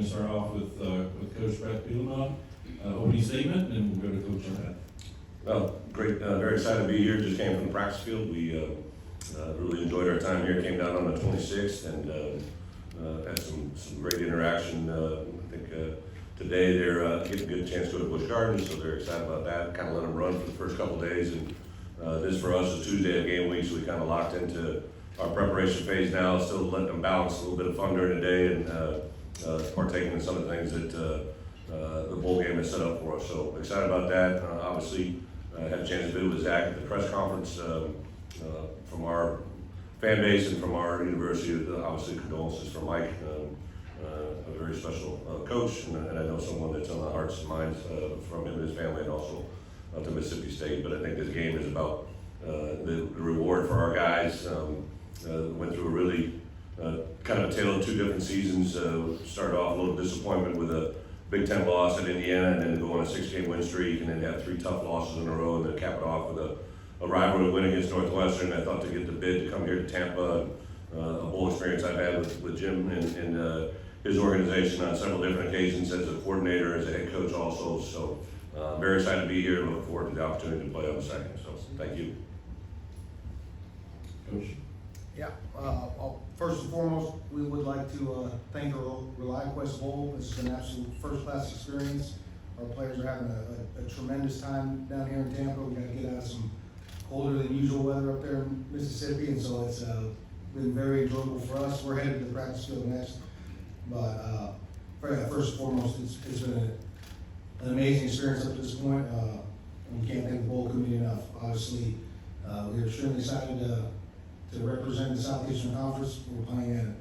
going to start off with Coach Bret Bielema, opening statement, and we'll go to Coach Arnett. Well, great, very excited to be here. Just came from the practice field. We really enjoyed our time here. Came down on the 26th and had some great interaction. I think today they're getting a good chance to go to Busch Gardens, so they're excited about that. Kind of let them run for the first couple of days, and this for us is Tuesday of game week, so we kind of locked into our preparation phase now. Still letting them balance a little bit of fun during the day and partaking in some of the things that the bowl game has set up for us. So excited about that. Obviously, had a chance to visit with Zach at the press conference from our fan base and from our university. Obviously, condolences for Mike, a very special coach, and I know someone that's on the hearts and minds from him and his family, and also to Mississippi State. But I think this game is about the reward for our guys. Went through a really kind of a tale of two different seasons. Started off a little disappointment with a Big Ten loss at Indiana, and then go on a 6-game win streak, and then have 3 tough losses in a row, and then cap it off with a rivalry win against Northwestern. I thought to get the bid to come here to Tampa, a bowl experience I've had with Jim and his organization on several different occasions as a coordinator, as a head coach also. So very excited to be here and look forward to the opportunity to play on the second. So thank you. Coach. Yeah, first and foremost, we would like to thank the ReliaQuest Bowl. This is an absolute first-class experience. Our players are having a tremendous time down here in Tampa. We got to get out of some colder than usual weather up there in Mississippi, and so it's been very enjoyable for us. We're headed to the practice field next, but first and foremost, it's been an amazing experience up to this point. And we can't thank the bowl committee enough. Obviously, we're extremely excited to represent the Southeastern Conference. We're playing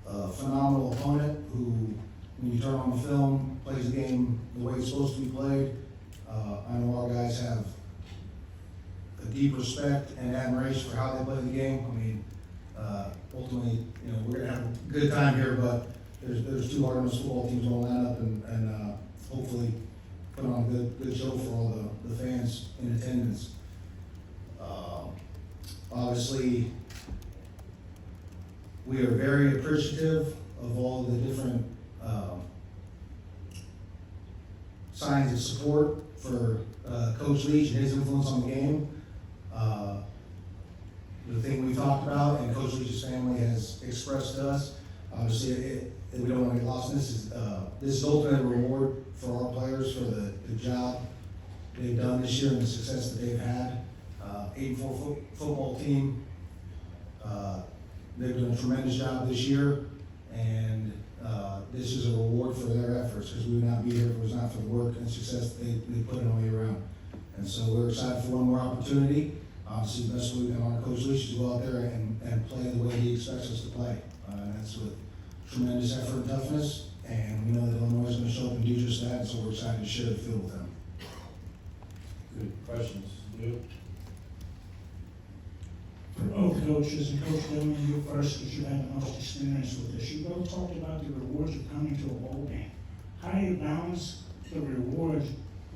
a phenomenal opponent who, when you turn on the film, plays the game the way it's supposed to be played. I know our guys have a deep respect and admiration for how they play the game. I mean, ultimately, you know, we're gonna have a good time here, but there's 2 hard-nosed football teams gonna line up and hopefully put on a good show for all the fans in attendance. Obviously, we are very appreciative of all the different signs of support for Coach Leach and his influence on the game. The thing we talked about and Coach Leach's family has expressed to us, obviously we don't want to get lost in this, is ultimately a reward for our players for the job they've done this year and the success that they've had. 8-4 football team. They've done a tremendous job this year, and this is a reward for their efforts, because we would not be here if it was not for the work and success that they put in all year round. And so we're excited for one more opportunity. Obviously, the best way we can honor Coach Leach is to go out there and play the way he expects us to play. And that's with tremendous effort and toughness, and we know that Illinois is going to show up and do just that, and so we're excited to share the field with them. Good questions. Lou? For both coaches, and Coach Bielema, you first, because you had the most experience with this. You both talked about the rewards of coming to a bowl game. How do you balance the reward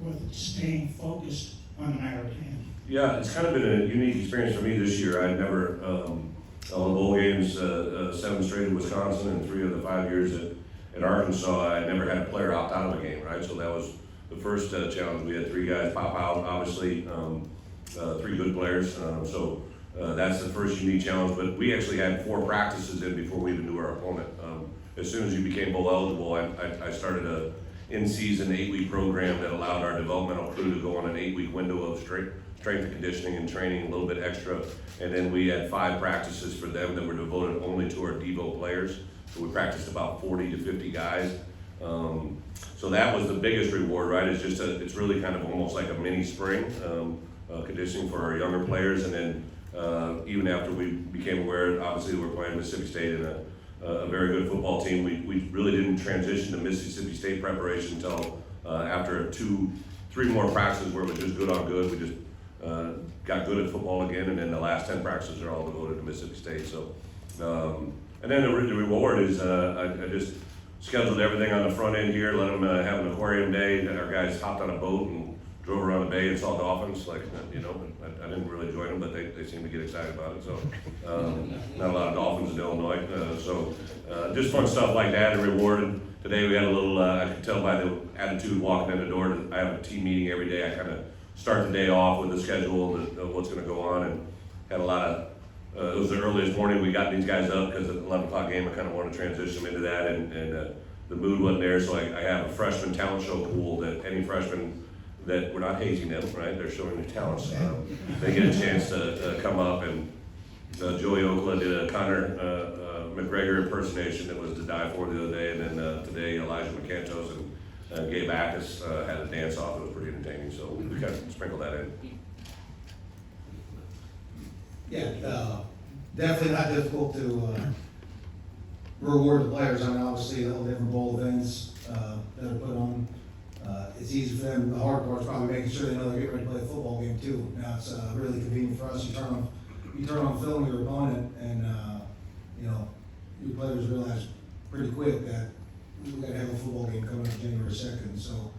with staying focused on the matter at hand? Yeah, it's kind of been a unique experience for me this year. I'd never won bowl games, 7 straight in Wisconsin, and 3 of the 5 years at Arkansas. I never had a player opt out of a game, right? So that was the first challenge. We had 3 guys pop out, obviously, 3 good players. That's the first unique challenge, but we actually had 4 practices in before we even knew our opponent. As soon as you became bowl eligible, I started a in-season 8-week program that allowed our developmental crew to go on an 8-week window of strength and conditioning and training, a little bit extra. And then we had 5 practices for them that were devoted only to our Devo players. So we practiced about 40 to 50 guys. So that was the biggest reward, right? It's really kind of almost like a mini spring, conditioning for our younger players. And then even after we became aware, obviously we're playing Mississippi State and a very good football team, we really didn't transition to Mississippi State preparation until after 2-3 more practices where it was just good on good. We just got good at football again, and then the last 10 practices are all devoted to Mississippi State. So, and then the reward is I just scheduled everything on the front end here, let them have an aquarium day. Our guys hopped on a boat and drove around the bay and saw dolphins. Like, you know, I didn't really join them, but they seem to get excited about it. So, not a lot of dolphins in Illinois. Just fun stuff like that and rewarded. Today we had a little, I could tell by the attitude walking in the door. I have a team meeting every day. I kind of start the day off with the schedule of what's going to go on, and had a lot of, it was the earliest morning we got these guys up because at the 11 o'clock game I kind of wanted to transition them into that, and the mood wasn't there, so I have a freshman talent show pool that any freshman that, we're not hazing them, right? They're showing their talents. They get a chance to come up, and Joey Okla did a Conor McGregor impersonation that was to die for the other day, and then today Elijah McCantos and Gabe Backus had a dance off. It was pretty entertaining, so we kind of sprinkled that in. Yeah, definitely not difficult to reward the players. I mean, obviously, all the different bowl events that are put on. It's easy for them. The hard part is probably making sure they know they're getting ready to play a football game too. Now it's really convenient for us. You turn on film with your opponent, and you know, your players realize pretty quick that we've got to have a football game coming up January 2nd. So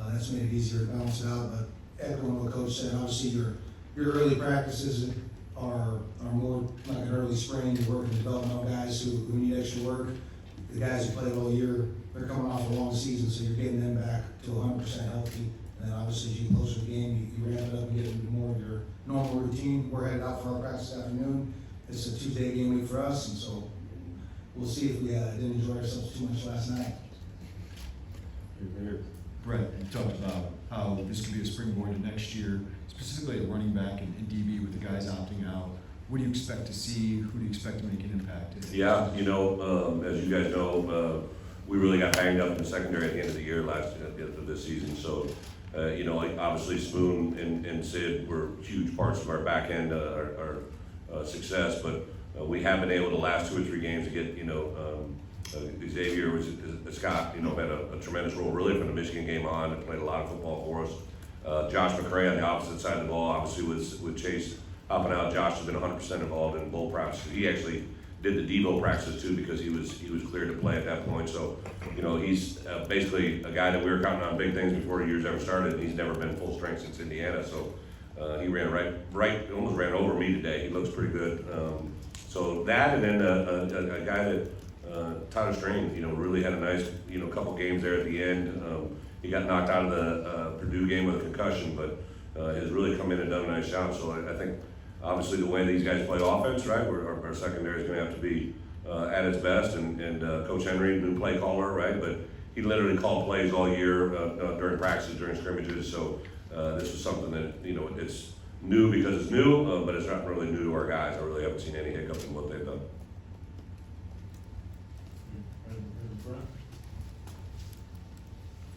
that's made it easier to balance it out. But echoing what Coach said, obviously your early practices are more like an early spring. You're working developmental guys who need extra work. The guys who played all year, they're coming off a long season, so you're getting them back to 100% healthy. And obviously, as you get closer to the game, you ramp it up and get into more of your normal routine. We're headed out for our practice this afternoon. It's a Tuesday game week for us, and so we'll see if we didn't enjoy ourselves too much last night. Bret, you talked about how this could be a springboard to next year, specifically at running back and DB with the guys opting out. What do you expect to see? Who do you expect to make an impact? Yeah, you know, as you guys know, we really got banged up in the secondary at the end of the year at the end of this season. So, you know, like obviously Spoon and Sid were huge parts of our back end, our success, but we have been able the last 2 or 3 games to get, you know, Xavier Scott, you know, had a tremendous role really from the Michigan game on, and played a lot of football for us. Josh McCray on the opposite side of the ball, obviously with Chase up and out. Josh has been 100% involved in bowl practices. He actually did the Devo practices too because he was cleared to play at that point. So, you know, he's basically a guy that we were counting on big things before the years ever started, and he's never been full strength since Indiana. So he ran right, almost ran over me today. He looks pretty good. So that, and then a guy that Tyler Strain, you know, really had a nice, you know, couple games there at the end. He got knocked out of the Purdue game with a concussion, but has really come in and done a nice job. So I think, obviously, the way these guys play offense, right, our secondary is going to have to be at its best. And Coach Henry, new play caller, right, but he literally called plays all year during practices, during scrimmages. So this is something that, you know, it's new because it's new, but it's not really new to our guys. I really haven't seen any hiccups in what they've done.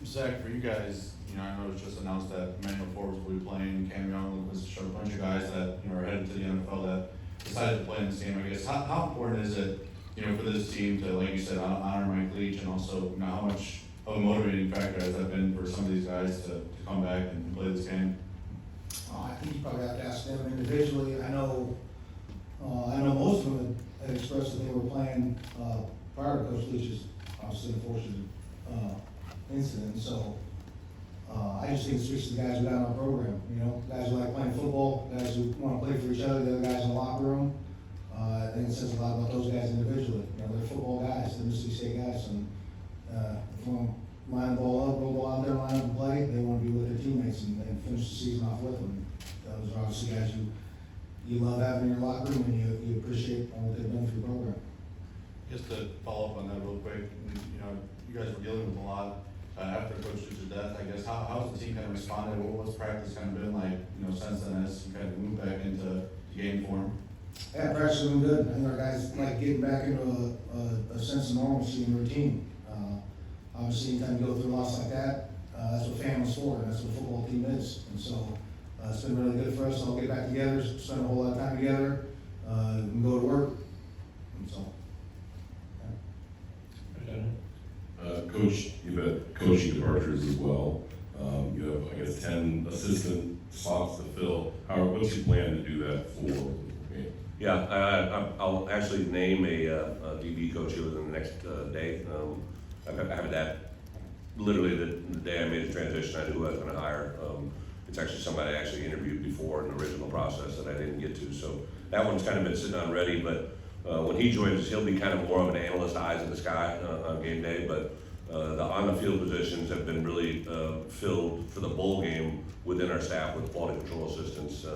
Zach, for you guys, you know, I know it was just announced that Emmanuel Forbes will be playing, Cam Young was a bunch of guys that, you know, are headed to the NFL that decided to play in this game. I guess, how important is it, you know, for this team to, like you said, honor Mike Leach, and also, you know, how much of a motivating factor has that been for some of these guys to come back and play this game? I think you probably have to ask them individually. I know most of them had expressed that they were playing prior to Coach Leach's obviously unfortunate incident. So I just think it speaks to the guys who got in our program. You know, guys who like playing football, guys who want to play for each other, the other guys in the locker room. I think it says a lot about those guys individually. You know, they're football guys, they're Mississippi State guys, and if you want to line the ball up, roll the ball out there, line up and play, they want to be with their teammates and finish the season off with them. Those are obviously guys you love having in your locker room, and you appreciate what they've done for your program. Just to follow up on that real quick, you know, you guys were dealing with a lot after Coach Leach's death. I guess how's the team kind of responded? What's practice kind of been like, you know, since then as you kind of move back into game form? Yeah, practice has been good. I think our guys like getting back into a sense of normalcy and routine. Obviously, anytime you go through a loss like that, that's what family's for, and that's what a football team is. And so it's been really good for us to all get back together, spend a whole lot of time together, and go to work. And so, Coach, you've had coaching departures as well. You have, I guess, 10 assistant spots to fill. What's your plan to do that for? Yeah, I'll actually name a DB coach here within the next day. I have that literally the day I made the transition. I knew who I was going to hire. it's actually somebody I actually interviewed before in the original process that I didn't get to. So that one's kind of been sitting on ready, but when he joins us, he'll be kind of more of an analyst, eyes in the sky on game day. But the on-the-field positions have been really filled for the bowl game within our staff with quality control assistants.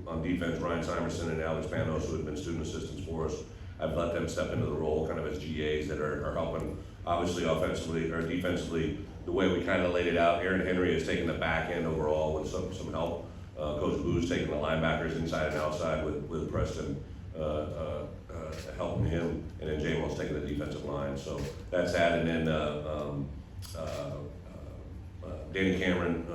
On defense, Ryan Simerson and Alex Panos, who have been student assistants for us, I've let them step into the role kind of as GAs that are helping, obviously offensively or defensively, the way we kind of laid it out. Aaron Henry has taken the back end overall with some help. Coach Boo's taking the linebackers inside and outside with Preston helping him, and then Jamal's taking the defensive line. So that's that, and then Danny Cameron,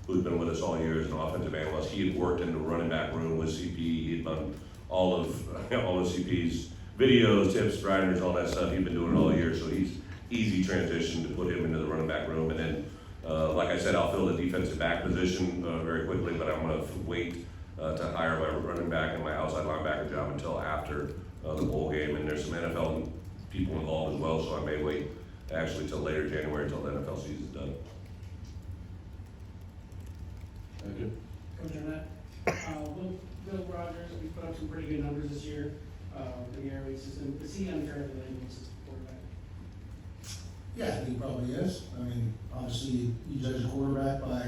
who's been with us all year as an offensive analyst. He had worked in the running back room with CP. He had done all of CP's videos, tips, grinders, all that stuff. He'd been doing it all year, so he's easy transition to put him into the running back room. And then, like I said, I'll fill the defensive back position very quickly, but I'm going to wait to hire my running back and my outside linebacker job until after the bowl game. And there's some NFL people involved as well, so I may wait actually till later January until the NFL season's done. Thank you. Coach Arnett, Bill Rogers, we put up some pretty good numbers this year in the air raid system. Is he unfairly labeled as a quarterback? Yeah, I think he probably is. I mean, obviously, you judge a quarterback by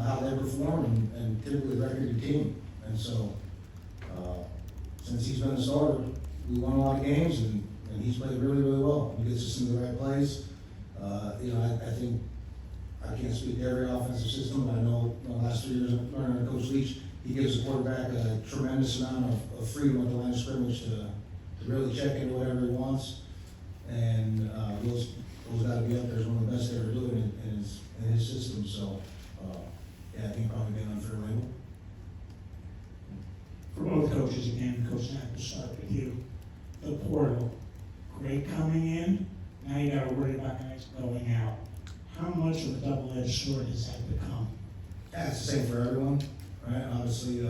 how they perform and typically the record of your team. And so, since he's been a starter, we won a lot of games, and he's played really, really well. He gets us into the right place. I think I can't speak to every offensive system, but I know in the last 3 years of learning under Coach Leach, he gives the quarterback a tremendous amount of freedom at the line of scrimmage to really check into whatever he wants. And those got to be up there as one of the best ever doing it in his system. So, I think probably be an unfair label. For both coaches, again, Coach Zach, we'll start with you. The portal, great coming in, now you gotta worry about guys going out. How much of a double-edged sword has that become? Yeah, it's the same for everyone, right? Obviously,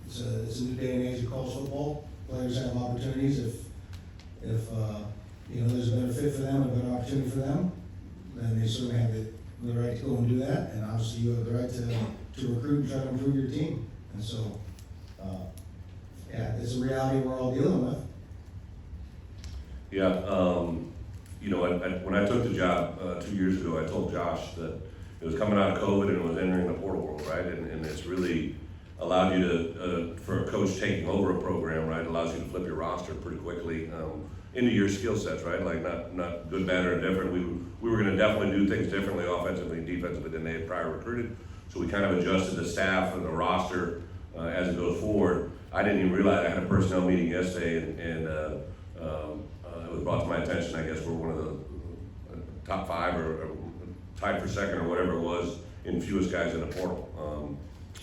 it's a new day and age of college football. Players have opportunities if there's a better fit for them, a better opportunity for them, then they certainly have the right to go and do that. And obviously, you have the right to recruit and try to improve your team. And so, it's a reality we're all dealing with. Yeah, when I took the job 2 years ago, I told Josh that it was coming out of COVID and it was entering the portal world, right? And it's really allowed you to, for a coach taking over a program, right, allows you to flip your roster pretty quickly into your skill sets, right? Like not good, bad, or different. We were going to definitely do things differently offensively and defensively than they had prior recruited. So we kind of adjusted the staff and the roster as it goes forward. I didn't even realize I had a personnel meeting yesterday, and it was brought to my attention. I guess we're one of the top 5 or tied for second or whatever it was in fewest guys in the portal.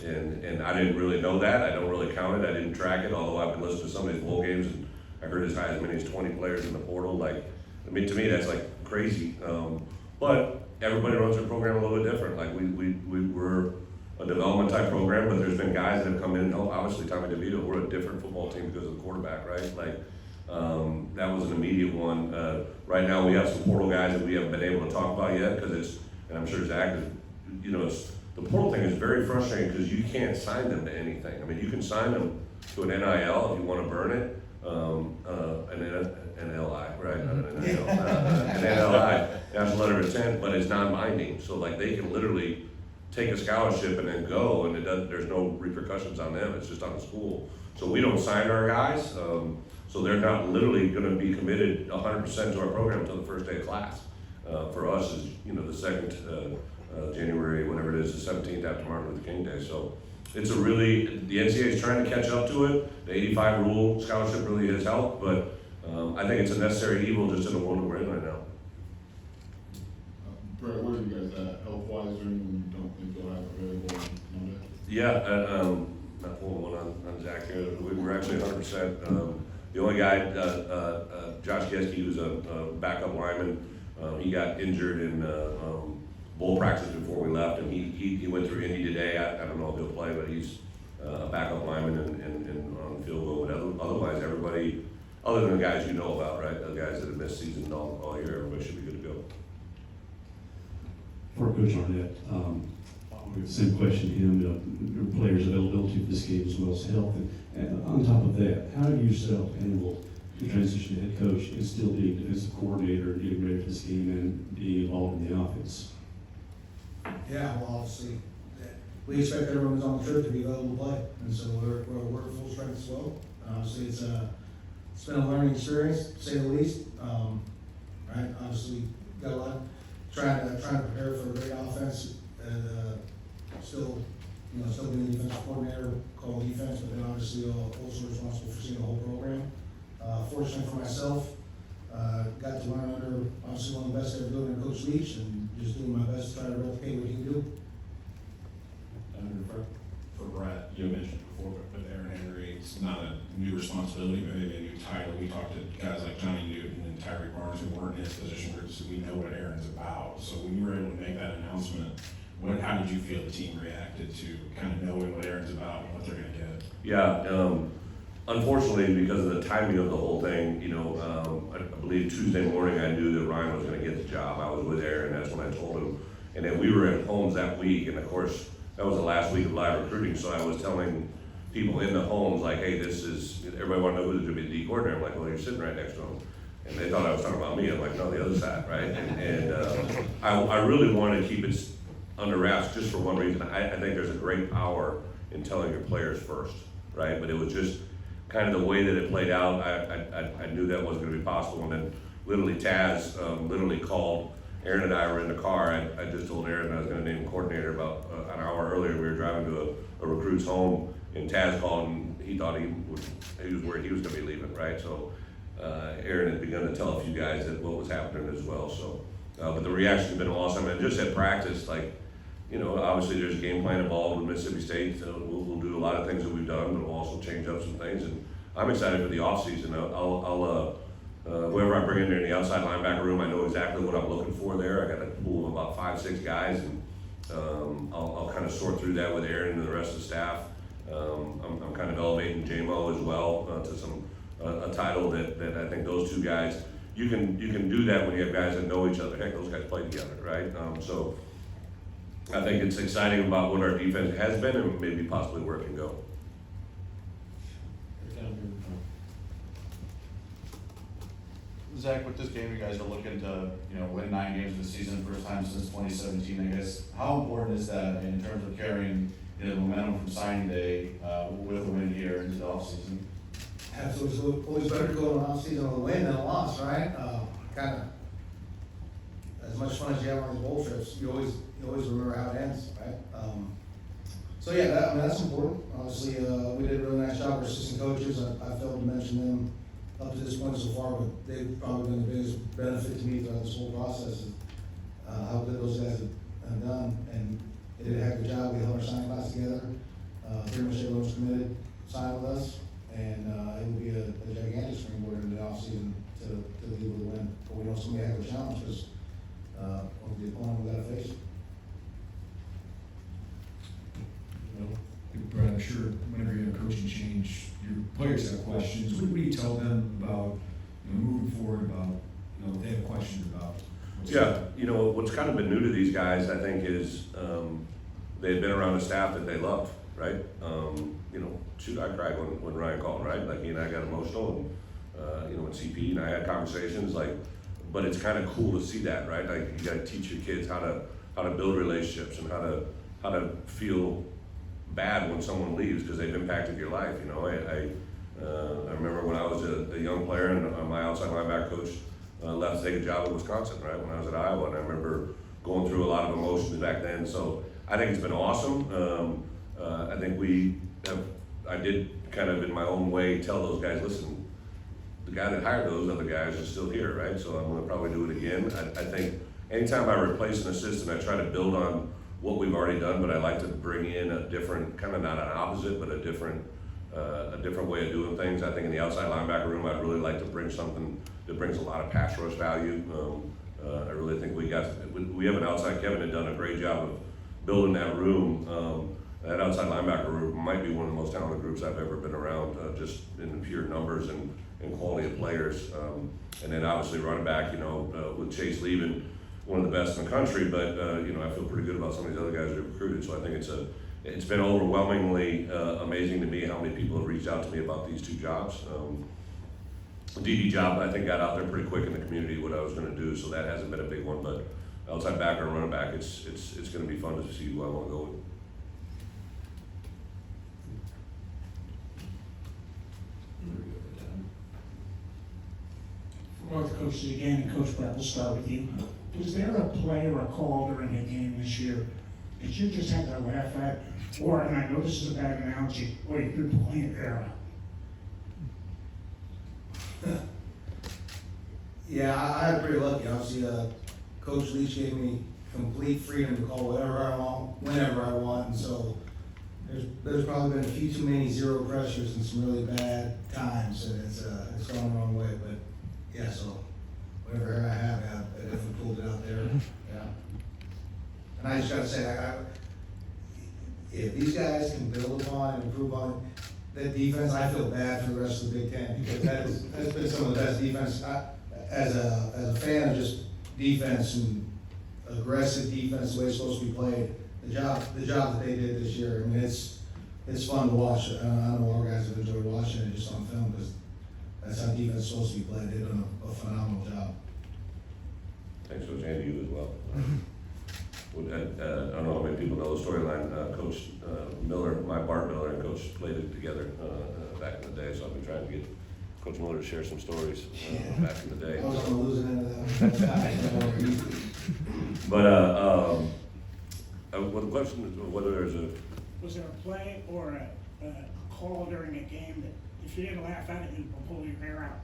And I didn't really know that. I don't really count it. I didn't track it, although I've been listening to some of these bowl games, and I heard as high as many as 20 players in the portal. To me, that's like crazy. But everybody runs their program a little bit different. Like we're a development type program, but there's been guys that have come in. Obviously, Tommy DeVito, we're a different football team because of the quarterback, right? That was an immediate one. Right now, we have some portal guys that we haven't been able to talk about yet because and I'm sure Zach, the portal thing is very frustrating because you can't sign them to anything. I mean, you can sign them to an NIL if you want to burn it, an NLI, right? An NLI, national letter of intent, but it's non-binding. So they can literally take a scholarship and then go, and there's no repercussions on them. It's just on the school. So we don't sign our guys, so they're not literally going to be committed 100% to our program until the first day of class. For us is the second January, whatever it is, the 17th after Martin Luther King Day. So it's the NCAA is trying to catch up to it. The 85 rule scholarship really has helped, but I think it's a necessary evil just in the world that we're in right now. Bret, where are you guys at health-wise, or anyone you don't think you'll have available on Monday? Yeah, not pulling one on Zach here. We're actually 100%. The only guy, Josh Geske, who's a backup lineman, he got injured in bowl practice before we left, and he went through Indy today. I don't know if he'll play, but he's a backup lineman and on field goal. But otherwise, everybody, other than the guys you know about, right, the guys that have missed season all year, everybody should be good to go. for Coach Arnett. Same question to him, your players' availability for this game as well as health. And on top of that, how do you yourself handle the transition to head coach and still being defensive coordinator, getting ready for this game and being involved in the offense? Yeah, well, obviously, we expect everyone who's on the trip to be available to play, and so we're at full strength as well. Obviously, it's been a learning experience, to say the least. Right, obviously, got a lot, trying to prepare for a great offense, and still being the defensive coordinator, call defense, but then obviously also responsible for seeing the whole program. Fortunately for myself, got to learn under obviously one of the best ever doing it, Coach Leach, and just doing my best to try to replicate what he can do. For Bret, you mentioned before, but with Aaron Henry, it's not a new responsibility, but maybe a new title. We talked to guys like Johnny Newton and Tyree Barnes who weren't in his position groups, so we know what Aaron's about. So when you were able to make that announcement, how did you feel the team reacted to kind of knowing what Aaron's about and what they're going to get? Yeah, unfortunately, because of the timing of the whole thing, I believe Tuesday morning I knew that Ryan was going to get the job. I was with Aaron, that's when I told him. And then we were at homes that week, and of course, that was the last week of live recruiting, so I was telling people in the homes, like, hey, everybody wanted to know who's going to be the D coordinator. I'm like, well, you're sitting right next to him. And they thought I was talking about me. I'm like, no, the other side, right? And I really wanted to keep it under wraps just for one reason. I think there's a great power in telling your players first, right? But it was just kind of the way that it played out. I knew that wasn't going to be possible. And then literally Taz literally called. Aaron and I were in the car. I just told Aaron I was going to name him coordinator about an hour earlier. We were driving to a recruit's home, and Taz called, and he thought he was worried he was going to be leaving, right? So Aaron had begun to tell a few guys that what was happening as well. So, but the reaction's been awesome. And just at practice, obviously there's a game plan involved with Mississippi State. So we'll do a lot of things that we've done, but we'll also change up some things. And I'm excited for the offseason. Whoever I bring in there in the outside linebacker room, I know exactly what I'm looking for there. I got a pool of about 5-6 guys, and I'll kind of sort through that with Aaron and the rest of the staff. I'm kind of elevating J-Mo as well to a title that I think those two guys, you can do that when you have guys that know each other. Heck, those guys play together, right? So I think it's exciting about what our defense has been and maybe possibly where it can go. Zach, with this game, you guys are looking to, win 9 games this season, first time since 2017, I guess. How important is that in terms of carrying, the momentum from signing day with a win here into the offseason? Absolutely, it's always better to go on offseason with a win than a loss, right? Kind of, as much fun as you have on these bowl trips, you always remember how it ends, right? So yeah, that's important. Obviously, we did a really nice job. Our assistant coaches, I failed to mention them up to this point so far, but they've probably been the biggest benefit to me throughout this whole process of how good those guys have done. And they did a heck of a job. We held our signing class together. Pretty much everyone was committed, signed with us, and it will be a gigantic springboard into the offseason to lead with a win. But we know it's going to be a heck of a challenge because of the opponent we got to face. Brett, I'm sure whenever you have a coaching change, your players have questions. What do you tell them about moving forward, about if they have questions about? What's kind of been new to these guys, I think, is they've been around a staff that they loved, right? I cried when Ryan called, right? Like, he and I got emotional, and when CP and I had conversations, but it's kind of cool to see that, right? Like, you got to teach your kids how to build relationships and how to feel bad when someone leaves because they've impacted your life. I remember when I was a young player and my outside linebacker coach left to take a job at Wisconsin, right, when I was at Iowa, and I remember going through a lot of emotions back then. So I think it's been awesome. I think I did kind of in my own way tell those guys, listen, the guy that hired those other guys is still here, right? So I'm going to probably do it again. I think anytime I replace an assistant, I try to build on what we've already done, but I like to bring in a different, kind of not an opposite, but a different way of doing things. I think in the outside linebacker room, I'd really like to bring something that brings a lot of pass rush value. I really think we have an outside, Kevin had done a great job of building that room. That outside linebacker room might be one of the most talented groups I've ever been around, just in pure numbers and quality of players. And then obviously running back, with Chase leaving, one of the best in the country, but, I feel pretty good about some of these other guys we've recruited, so I think it's been overwhelmingly amazing to me how many people have reached out to me about these 2 jobs. The DB job, I think, got out there pretty quick in the community what I was going to do, so that hasn't been a big one. But outside backer and running back, it's going to be fun to see who I want to go with. For both coaches again, and Coach Bret, we'll start with you. Was there a play or a call during the game this year that you just had to laugh at? Or, and I know this is a bad analogy, or you've been playing era? Yeah, I was pretty lucky. Obviously, Coach Leach gave me complete freedom to call whatever I want, whenever I want, and so there's probably been a few too many zero pressures and some really bad times, and it's gone the wrong way. But yeah, so whatever I have, I definitely pulled it out there. Yeah, and I just gotta say, if these guys can build upon and improve on that defense, I feel bad for the rest of the Big Ten, because that's been some of the best defense. As a fan of just defense and aggressive defense, the way it's supposed to be played, the job that they did this year, I mean, it's fun to watch. I know our guys have enjoyed watching it just on film, because that's how defense is supposed to be played. They've done a phenomenal job. Thanks, Coach Andy, you as well. I don't know how many people know the storyline. Coach Miller, Bart Miller, and Coach played it together back in the day, so I've been trying to get Coach Miller to share some stories back in the day. I was on the losing end of that. But well, the question is whether there's a Was there a play or a call during a game that if you didn't laugh at it, you'd pull your hair out?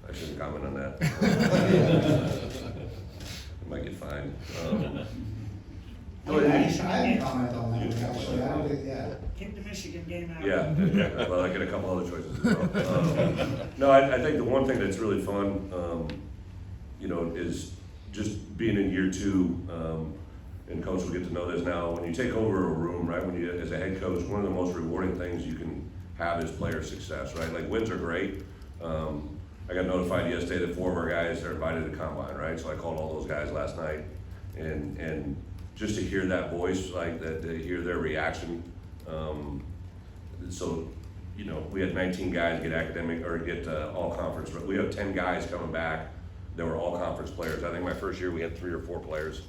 I shouldn't comment on that. I might get fined. I didn't comment on that, actually. I don't think, yeah. Keep the Michigan game out. Yeah, exactly. Well, I get a couple other choices as well. No, I think the one thing that's really fun, is just being in year 2, and Coach will get to know this now. When you take over a room, right, as a head coach, one of the most rewarding things you can have is player success, right? Like, wins are great. I got notified yesterday that 4 of our guys are invited to combine, right? So I called all those guys last night, and just to hear that voice, like that, to hear their reaction. So, we had 19 guys get all conference. We have 10 guys coming back that were all conference players. I think my first year we had 3 or 4 players,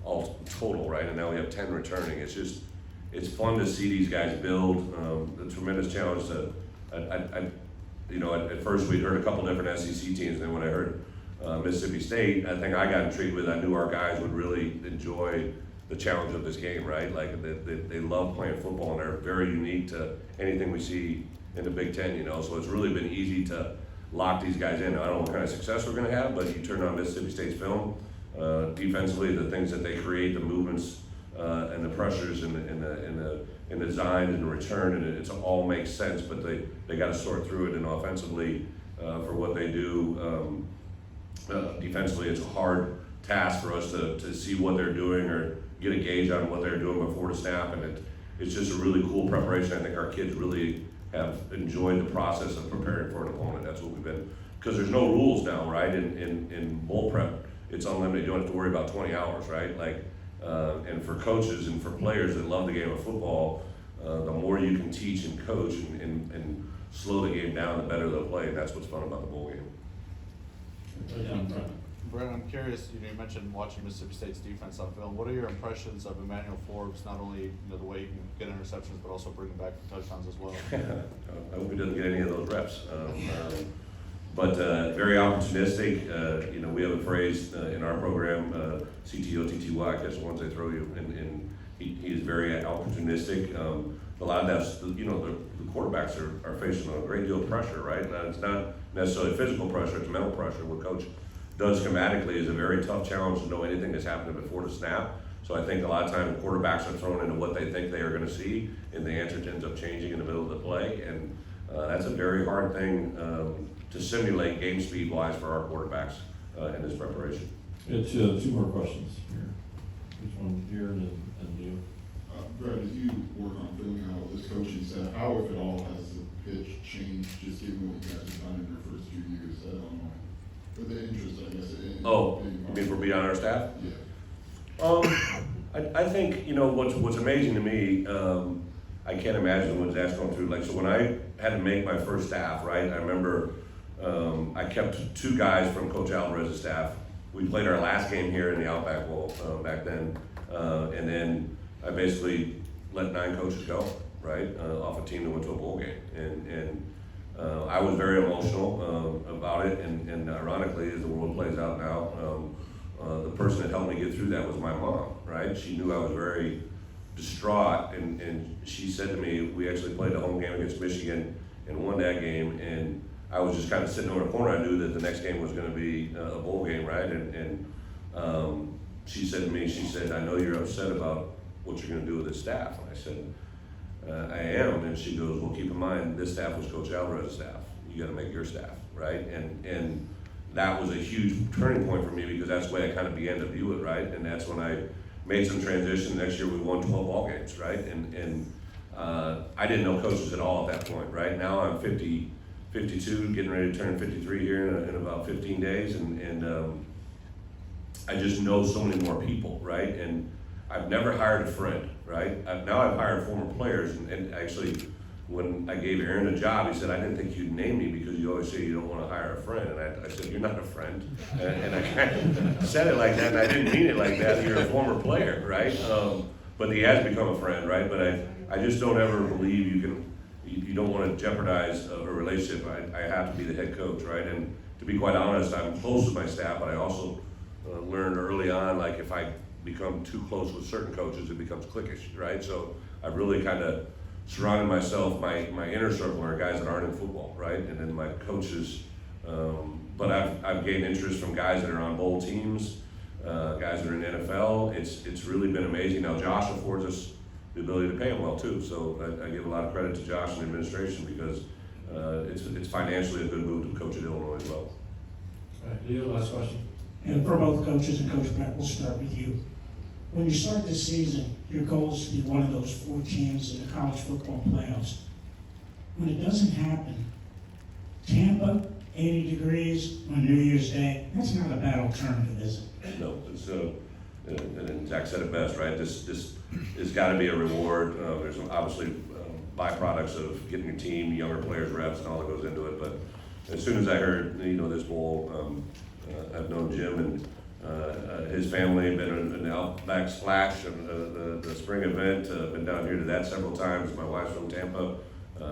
all total, right? And now we have 10 returning. It's fun to see these guys build. The tremendous challenge at first we'd heard a couple different SEC teams, and then when I heard Mississippi State, I think I got intrigued with. I knew our guys would really enjoy the challenge of this game, right? Like they love playing football, and they're very unique to anything we see in the Big Ten, So it's really been easy to lock these guys in. I don't know what kind of success we're going to have, but you turn on Mississippi State's film, defensively, the things that they create, the movements, and the pressures, and the design and the return, and it all makes sense. But they got to sort through it, and offensively, for what they do, defensively, it's a hard task for us to see what they're doing or get a gauge on what they're doing before the snap, and it's just a really cool preparation. I think our kids really have enjoyed the process of preparing for an opponent. That's what we've been, because there's no rules now, right? In bowl prep, it's unlimited. You don't have to worry about 20 hours, right? And for coaches and for players that love the game of football, the more you can teach and coach and slow the game down, the better they'll play, and that's what's fun about the bowl game. Bret, I'm curious, you mentioned watching Mississippi State's defense on film. What are your impressions of Emmanuel Forbes, not only the way he can get interceptions, but also bring them back for touchdowns as well? I hope he doesn't get any of those reps. But very opportunistic. We have a phrase in our program, CTOTTY, catch the ones they throw you, and he is very opportunistic. A lot of that's, the quarterbacks are facing a great deal of pressure, right? Now, it's not necessarily physical pressure, it's mental pressure. What Coach does schematically is a very tough challenge to know anything that's happening before the snap. So I think a lot of times quarterbacks are thrown into what they think they are going to see, and the answer ends up changing in the middle of the play. And that's a very hard thing to simulate game speed wise for our quarterbacks in this preparation. Got 2 more questions here. Which one here and you? Bret, as you work on filling out this coaching staff, how, if at all, has the pitch changed, just given what you guys have done in your first few years? I don't know. For the interest, I guess. Oh, you mean for beyond our staff? Yeah. I think, you know, what's amazing to me, I can't imagine what Zach's going through. Like, so when I had to make my first staff, right, I remember I kept 2 guys from Coach Alvarez's staff. We played our last game here in the Outback Bowl back then, and then I basically let 9 coaches go, right, off a team that went to a bowl game. And I was very emotional about it, and ironically, as the world plays out now, the person that helped me get through that was my mom, right? She knew I was very distraught, and she said to me, we actually played a home game against Michigan and won that game, and I was just kind of sitting over in a corner. I knew that the next game was going to be a bowl game, right? And she said to me, she said, I know you're upset about what you're going to do with this staff. And I said, I am. And she goes, well, keep in mind, this staff was Coach Alvarez's staff. You got to make your staff, right? And that was a huge turning point for me, because that's the way I kind of began to view it, right? And that's when I made some transition. Next year we won 12 ball games, right? And I didn't know coaches at all at that point, right? Now I'm 52, getting ready to turn 53 here in about 15 days, and I just know so many more people, right? And I've never hired a friend, right? Now I've hired former players, and actually, when I gave Aaron a job, he said, I didn't think you'd name me because you always say you don't want to hire a friend. And I said, you're not a friend. And I kind of said it like that, and I didn't mean it like that. You're a former player, right? But he has become a friend, right? But I just don't ever believe you don't want to jeopardize a relationship. I have to be the head coach, right? And to be quite honest, I'm close with my staff, but I also learned early on, like, if I become too close with certain coaches, it becomes cliquish, right? So I've really kind of surrounded myself, my inner circle are guys that aren't in football, right? And then my coaches, but I've gained interest from guys that are on bowl teams, guys that are in the NFL. It's really been amazing. Now Josh affords us the ability to pay him well too, so I give a lot of credit to Josh and the administration, because it's financially a good move to coach at Illinois as well. All right, Leo, last question. And for both coaches, and Coach Bret, we'll start with you. When you start this season, your goal is to be one of those 4 teams in the college football playoffs. When it doesn't happen, Tampa, 80 degrees on New Year's Day, that's not a bad alternative, is it? No, it's, and Zach said it best, right? This has got to be a reward. There's obviously byproducts of getting your team, younger players, reps, and all that goes into it. But as soon as I heard, this bowl, I've known Jim and his family, been in the Outback Splash and the spring event, been down here to that several times. My wife's from Tampa,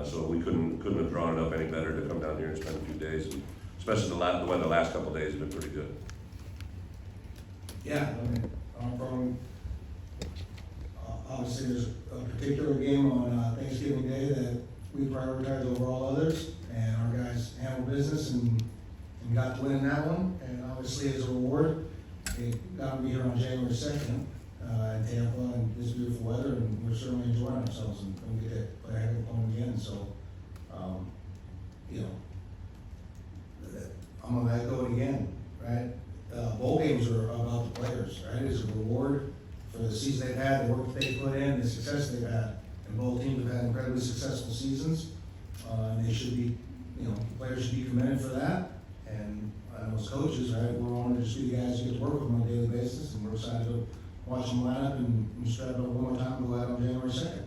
so we couldn't have drawn it up any better to come down here and spend a few days. And especially the weather the last couple of days has been pretty good. Yeah, I mean, from, obviously there's a particular game on Thanksgiving Day that we prioritize over all others, and our guys handled business and got to win in that one. And obviously as a reward, they got to be here on January 2nd in Tampa, and this beautiful weather, and we're certainly enjoying ourselves, and we get to play a heck of a opponent again. So, I'm gonna echo it again, right? Bowl games are about the players, right? It's a reward for the season they've had, the work that they put in, the success they've had. And both teams have had incredibly successful seasons, and they should be, players should be commended for that. And as coaches, right, we're honored to see the guys who get to work with them on a daily basis, and we're excited to watch them line up and strap up one more time and go out on January 2nd.